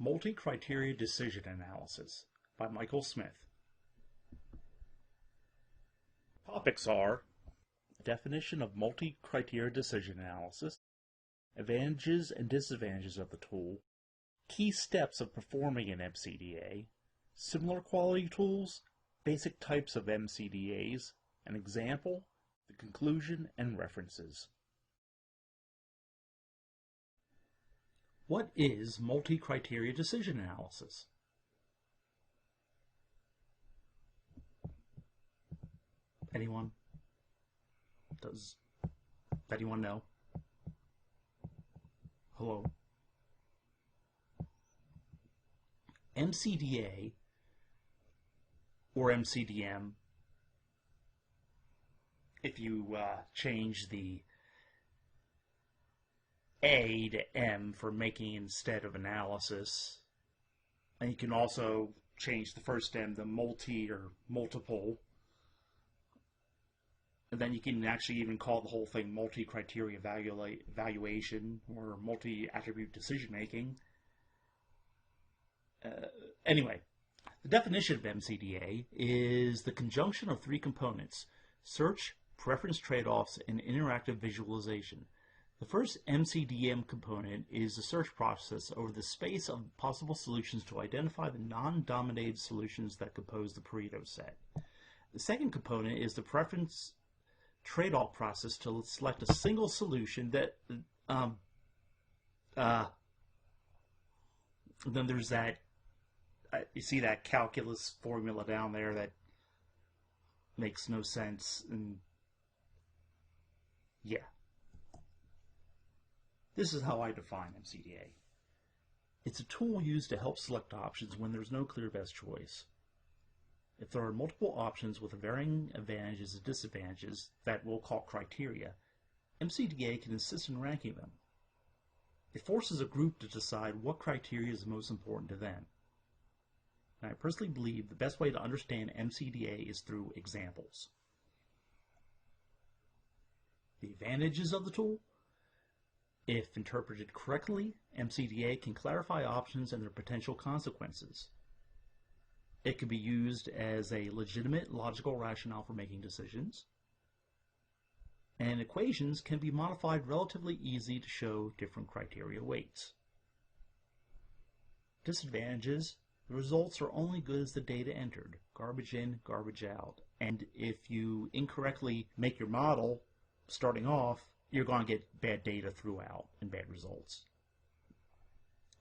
Multi-Criteria Decision Analysis by Michael Smith. Topics are definition of multi-criteria decision analysis, advantages and disadvantages of the tool, key steps of performing an MCDA, similar quality tools, basic types of MCDAs, an example, the conclusion, and references. What is multi-criteria decision analysis? Anyone? Does anyone know? Hello? MCDA or MCDM, if you change the A to M for making instead of analysis, and you can also change the first M to multi or multiple, and then you can actually even call the whole thing multi-criteria evaluation or multi-attribute decision-making. Anyway, the definition of MCDA is the conjunction of three components: search, preference trade-offs, and interactive visualization. The first MCDM component is the search process over the space of possible solutions to identify the non-dominated solutions that compose the Pareto set. The second component is the preference trade-off process to select a single solution that then there's that you see that calculus formula down there that makes no sense, and yeah. This is how I define MCDA. It's a tool used to help select options when there's no clear best choice. If there are multiple options with varying advantages and disadvantages that we'll call criteria, MCDA can assist in ranking them. It forces a group to decide what criteria is most important to them. And I personally believe the best way to understand MCDA is through examples. The advantages of the tool: if interpreted correctly, MCDA can clarify options and their potential consequences. It can be used as a legitimate logical rationale for making decisions. And equations can be modified relatively easy to show different criteria weights. Disadvantages: the results are only good as the data entered, garbage in, garbage out. And if you incorrectly make your model starting off, you're going to get bad data throughout and bad results.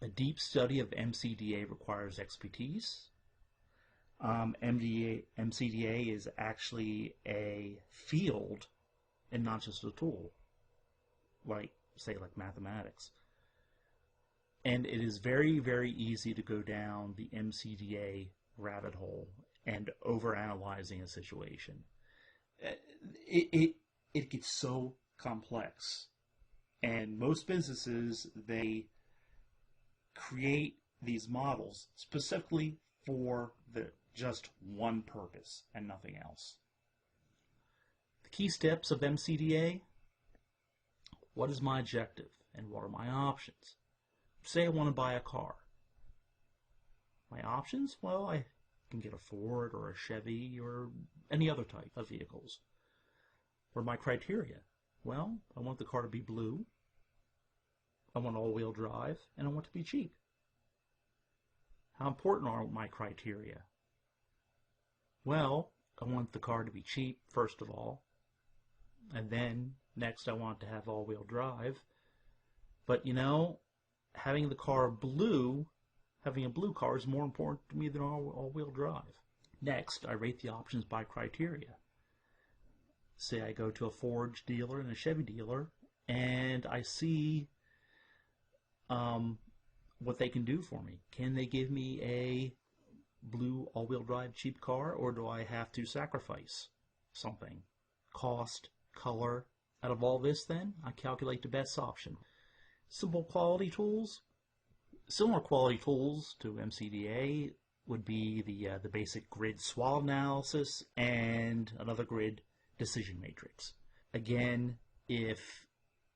A deep study of MCDA requires expertise. MCDA is actually a field and not just a tool, like mathematics. And it is very, very easy to go down the MCDA rabbit hole and overanalyzing a situation. It gets so complex, and most businesses, they create these models specifically for just one purpose and nothing else. The key steps of MCDA: what is my objective and what are my options? Say I want to buy a car. My options? Well, I can get a Ford or a Chevy or any other type of vehicles. What are my criteria? Well, I want the car to be blue, I want all-wheel drive, and I want it to be cheap. How important are my criteria? Well, I want the car to be cheap, first of all, and then next I want it to have all-wheel drive. But having the car blue, having a blue car is more important to me than all-wheel drive. Next, I rate the options by criteria. Say I go to a Ford dealer and a Chevy dealer, and I see what they can do for me. Can they give me a blue all-wheel drive cheap car, or do I have to sacrifice something? Cost, color. Out of all this, then, I calculate the best option. Simple quality tools. Similar quality tools to MCDA would be the basic grid SWOT analysis and another grid decision matrix. Again, if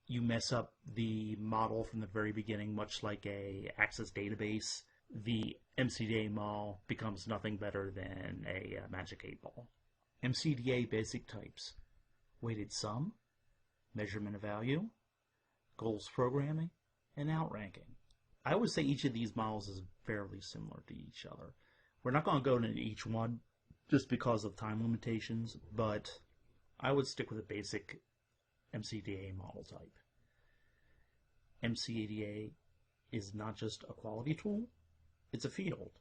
you mess up the model from the very beginning, much like a Access database, the MCDA model becomes nothing better than a magic 8-ball. MCDA basic types: weighted sum, measurement of value, goals programming, and outranking. I would say each of these models is fairly similar to each other. We're not going to go into each one just because of time limitations, but I would stick with a basic MCDA model type. MCDA is not just a quality tool, it's a field,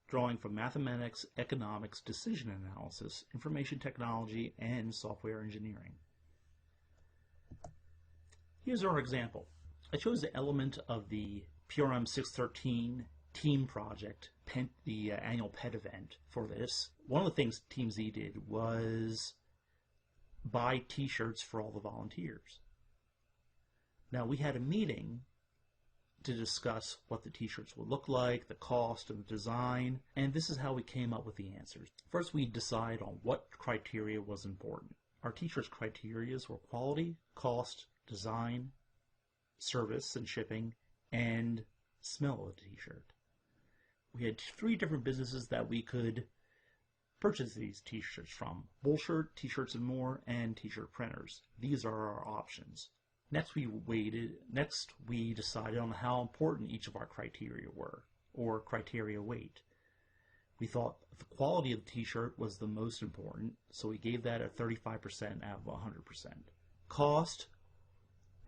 drawing from mathematics, economics, decision analysis, information technology, and software engineering. Here's our example. I chose the element of the PRM 613 team project, the annual PET event for this. One of the things Team Z did was buy t-shirts for all the volunteers. Now we had a meeting to discuss what the t-shirts would look like, the cost and the design, and this is how we came up with the answers. First, we decided on what criteria was important. Our t-shirts criteria were quality, cost, design, service and shipping, and smell of the t-shirt. We had 3 different businesses that we could purchase these t-shirts from: Bullshirt, T-Shirts and More, and t-shirt printers. These are our options. Next we decided on how important each of our criteria were, or criteria weight. We thought the quality of the t-shirt was the most important, so we gave that a 35% out of 100%. Cost,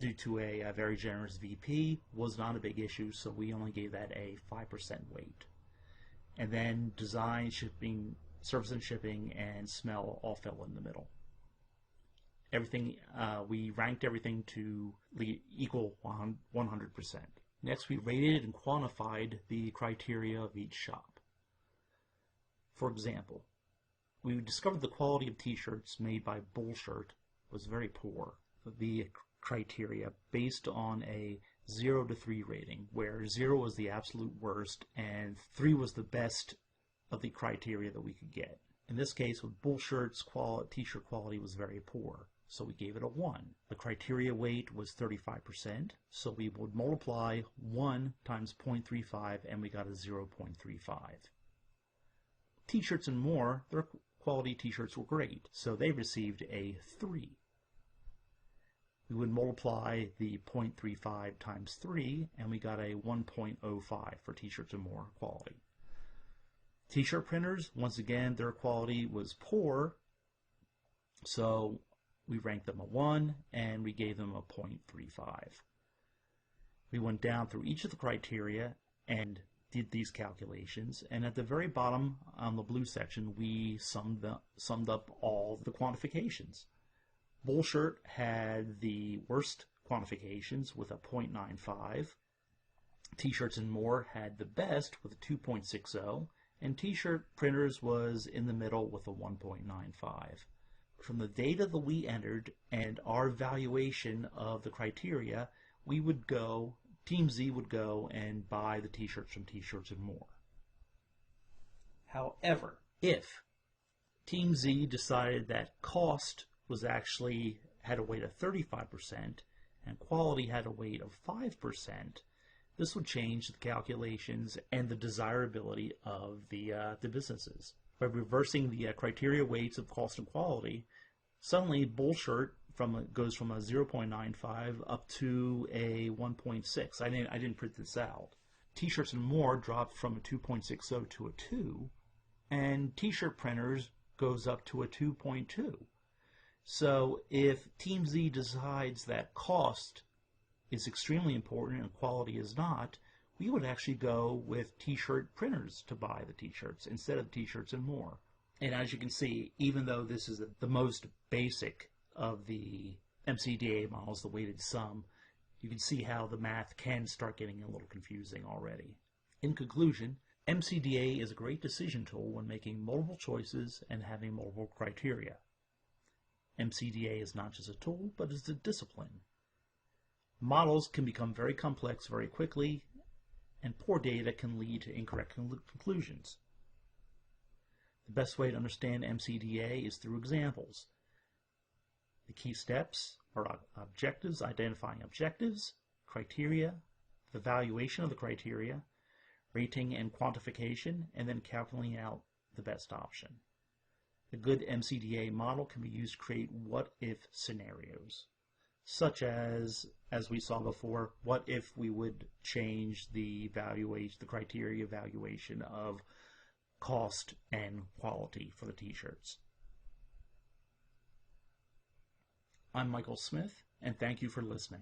due to a very generous VP, was not a big issue, so we only gave that a 5% weight. And then design, shipping, service and shipping, and smell all fell in the middle. Everything, we ranked everything to equal 100%. Next, we rated and quantified the criteria of each shop. For example, we discovered the quality of t-shirts made by Bullshirt was very poor. The criteria based on a 0 to 3 rating, where 0 was the absolute worst and 3 was the best of the criteria that we could get. In this case, with Bullshirt's t-shirt quality was very poor, so we gave it a 1. The criteria weight was 35%, so we would multiply 1 times 0.35 and we got a 0.35. T-Shirts and More, their quality t-shirts were great, so they received a 3. We would multiply the 0.35 times 3 and we got a 1.05 for T-Shirts and More quality. T-shirt printers, once again, their quality was poor, so we ranked them a 1 and we gave them a 0.35. We went down through each of the criteria and did these calculations, and at the very bottom on the blue section we summed up all the quantifications. Bullshirt had the worst quantifications with a 0.95. T-Shirts and More had the best with a 2.60, and T-shirt printers was in the middle with a 1.95. From the data that we entered and our evaluation of the criteria, Team Z would go and buy the t-shirts from T-Shirts and More. However, if Team Z decided that cost had a weight of 35% and quality had a weight of 5%, this would change the calculations and the desirability of the businesses. By reversing the criteria weights of cost and quality, suddenly Bullshirt goes from a 0.95 up to a 1.6. I didn't print this out. T-Shirts and More dropped from a 2.60 to a 2, and T-shirt printers goes up to a 2.2. So if Team Z decides that cost is extremely important and quality is not, we would actually go with t-shirt printers to buy the t-shirts instead of T-Shirts and More. And as you can see, even though this is the most basic of the MCDA models, the weighted sum, you can see how the math can start getting a little confusing already. In conclusion, MCDA is a great decision tool when making multiple choices and having multiple criteria. MCDA is not just a tool, but is a discipline. Models can become very complex very quickly, and poor data can lead to incorrect conclusions. The best way to understand MCDA is through examples. The key steps are objectives, identifying objectives, criteria, the evaluation of the criteria, rating and quantification, and then calculating out the best option. A good MCDA model can be used to create what-if scenarios, such as we saw before, what if we would change the criteria evaluation of cost and quality for the t-shirts. I'm Michael Smith, and thank you for listening.